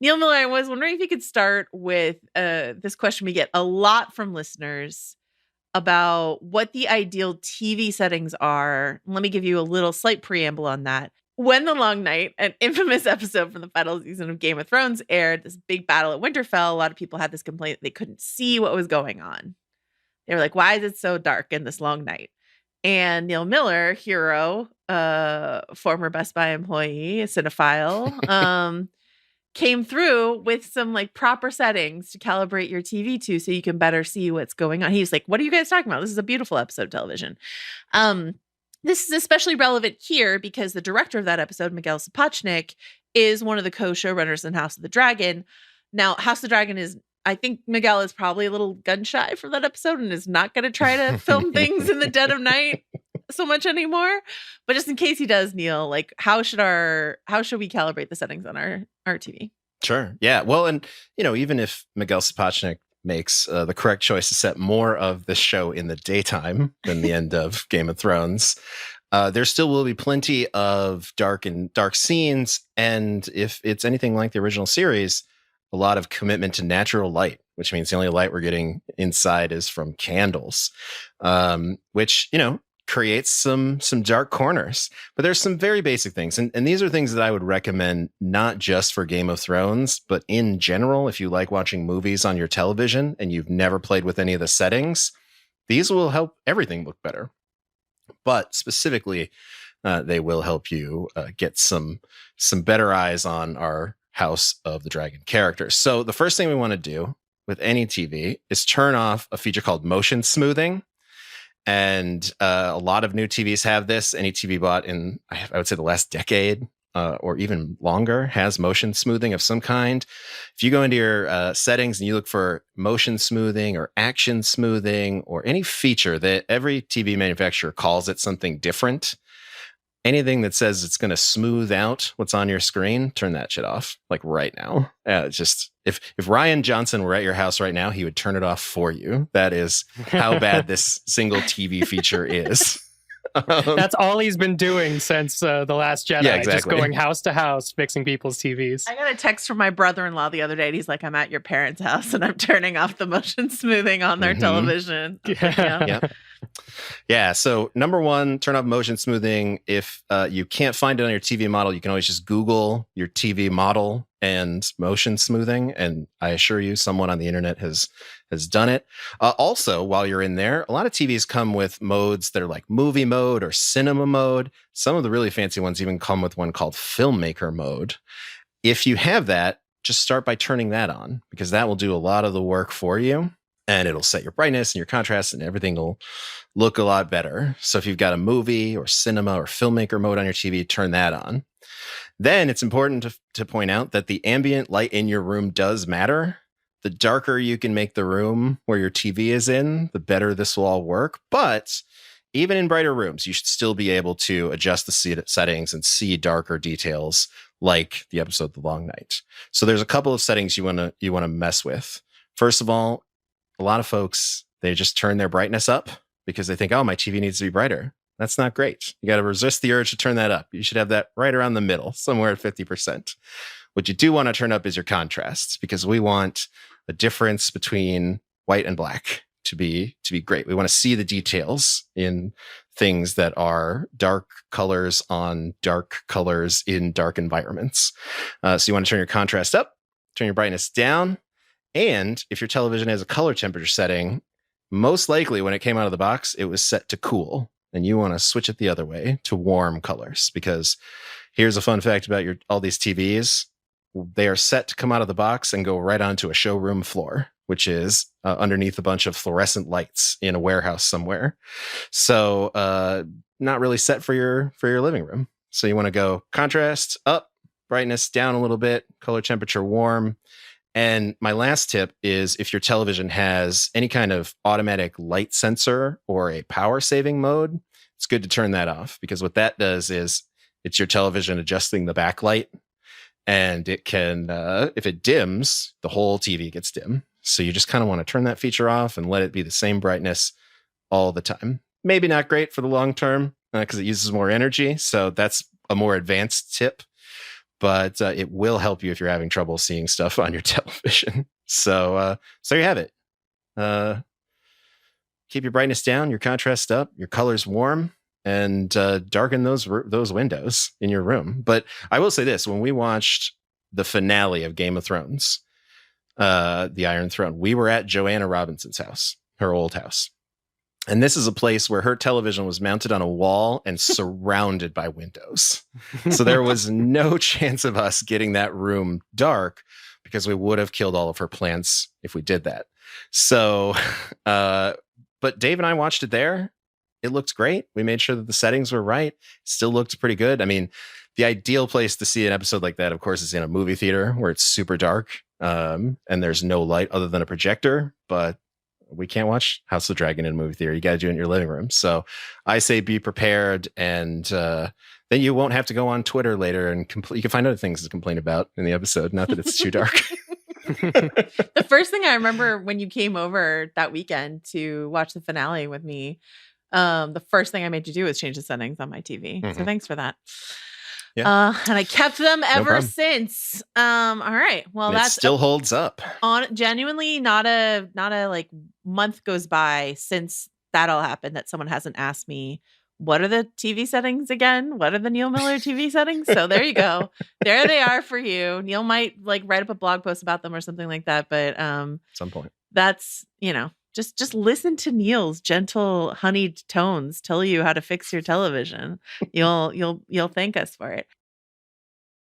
Neil Miller, I was wondering if you could start with this question we get a lot from listeners about what the ideal TV settings are. Let me give you a little slight preamble on that. When The Long Night, an infamous episode from the final season of Game of Thrones, aired, this big battle at Winterfell, a lot of people had this complaint that they couldn't see what was going on. They were like, why is it so dark in this long night? And Neil Miller, hero, former Best Buy employee, a cinephile, came through with some like proper settings to calibrate your TV to so you can better see what's going on. He was like, what are you guys talking about? This is a beautiful episode of television. This is especially relevant here because the director of that episode, Miguel Sapochnik, is one of the co-showrunners in House of the Dragon. Now, House of the Dragon is, I think Miguel is probably a little gun shy for that episode and is not going to try to film things in the dead of night so much anymore. But just in case he does, Neil, like how should we calibrate the settings on our TV? Sure. Yeah. Well, and even if Miguel Sapochnik makes the correct choice to set more of this show in the daytime than the end of Game of Thrones, there still will be plenty of dark scenes. And if it's anything like the original series, a lot of commitment to natural light, which means the only light we're getting inside is from candles, which, creates some dark corners. But there's some very basic things. And these are things that I would recommend not just for Game of Thrones, but in general, if you like watching movies on your television and you've never played with any of the settings, these will help everything look better. But specifically, they will help you get some better eyes on our House of the Dragon characters. So the first thing we want to do with any TV is turn off a feature called motion smoothing. And a lot of new TVs have this. Any TV bought in, I would say, the last decade or even longer has motion smoothing of some kind. If you go into your settings and you look for motion smoothing or action smoothing or any feature that every TV manufacturer calls it something different, anything that says it's going to smooth out what's on your screen, turn that shit off, like right now. Just if Ryan Johnson were at your house right now, he would turn it off for you. That is how bad this single TV feature is. That's all he's been doing since The Last Jedi. Yeah, exactly. Just going house to house, fixing people's TVs. I got a text from my brother-in-law the other day. And he's like, I'm at your parents' house and I'm turning off the motion smoothing on their television. Yeah. So number one, turn off motion smoothing. If you can't find it on your TV model, you can always just Google your TV model and motion smoothing. And I assure you, someone on the internet has done it. Also, while you're in there, a lot of TVs come with modes that are like movie mode or cinema mode. Some of the really fancy ones even come with one called Filmmaker mode. If you have that, just start by turning that on because that will do a lot of the work for you. And it'll set your brightness and your contrast and everything will look a lot better. So if you've got a movie or cinema or filmmaker mode on your TV, turn that on. Then it's important to point out that the ambient light in your room does matter. The darker you can make the room where your TV is in, the better this will all work. But even in brighter rooms, you should still be able to adjust the settings and see darker details like the episode The Long Night. So there's a couple of settings you want to mess with. First of all, a lot of folks, they just turn their brightness up because they think, oh, my TV needs to be brighter. That's not great. You got to resist the urge to turn that up. You should have that right around the middle, somewhere at 50%. What you do want to turn up is your contrast because we want a difference between white and black to be great. We want to see the details in things that are dark colors on dark colors in dark environments. So you want to turn your contrast up, turn your brightness down. And if your television has a color temperature setting, most likely when it came out of the box, it was set to cool. And you want to switch it the other way to warm colors. Because here's a fun fact about all these TVs. They are set to come out of the box and go right onto a showroom floor, which is underneath a bunch of fluorescent lights in a warehouse somewhere. So not really set for your living room. So you want to go contrast up, brightness down a little bit, color temperature warm. And my last tip is if your television has any kind of automatic light sensor or a power saving mode, it's good to turn that off because what that does is it's your television adjusting the backlight and it can, if it dims, the whole TV gets dim. So you just kind of want to turn that feature off and let it be the same brightness all the time. Maybe not great for the long term because it uses more energy. So that's a more advanced tip. but it will help you if you're having trouble seeing stuff on your television. So you have it. Keep your brightness down, your contrast up, your colors warm, and darken those windows in your room. But I will say this: when we watched the finale of Game of Thrones, the Iron Throne, we were at Joanna Robinson's house, her old house. And this is a place where her television was mounted on a wall and surrounded by windows. So there was no chance of us getting that room dark because we would have killed all of her plants if we did that. So, but Dave and I watched it there. It looked great. We made sure that the settings were right. Still looked pretty good. I mean, the ideal place to see an episode like that, of course, is in a movie theater where it's super dark and there's no light other than a projector. But we can't watch House of the Dragon in a movie theater. You got to do it in your living room. So I say be prepared, and then you won't have to go on Twitter later and you can find other things to complain about in the episode. Not that it's too dark. The first thing I remember when you came over that weekend to watch the finale with me, the first thing I made you do was change the settings on my TV. So thanks for that. Yeah. And I kept them ever since. All right. Well, that still holds up. On genuinely, not a like month goes by since that all happened that someone hasn't asked me, what are the TV settings again? What are the Neil Miller TV settings? So there you go. There they are for you. Neil might like write up a blog post about them or something like that. But at some point, that's, just listen to Neil's gentle honeyed tones tell you how to fix your television. You'll thank us for it.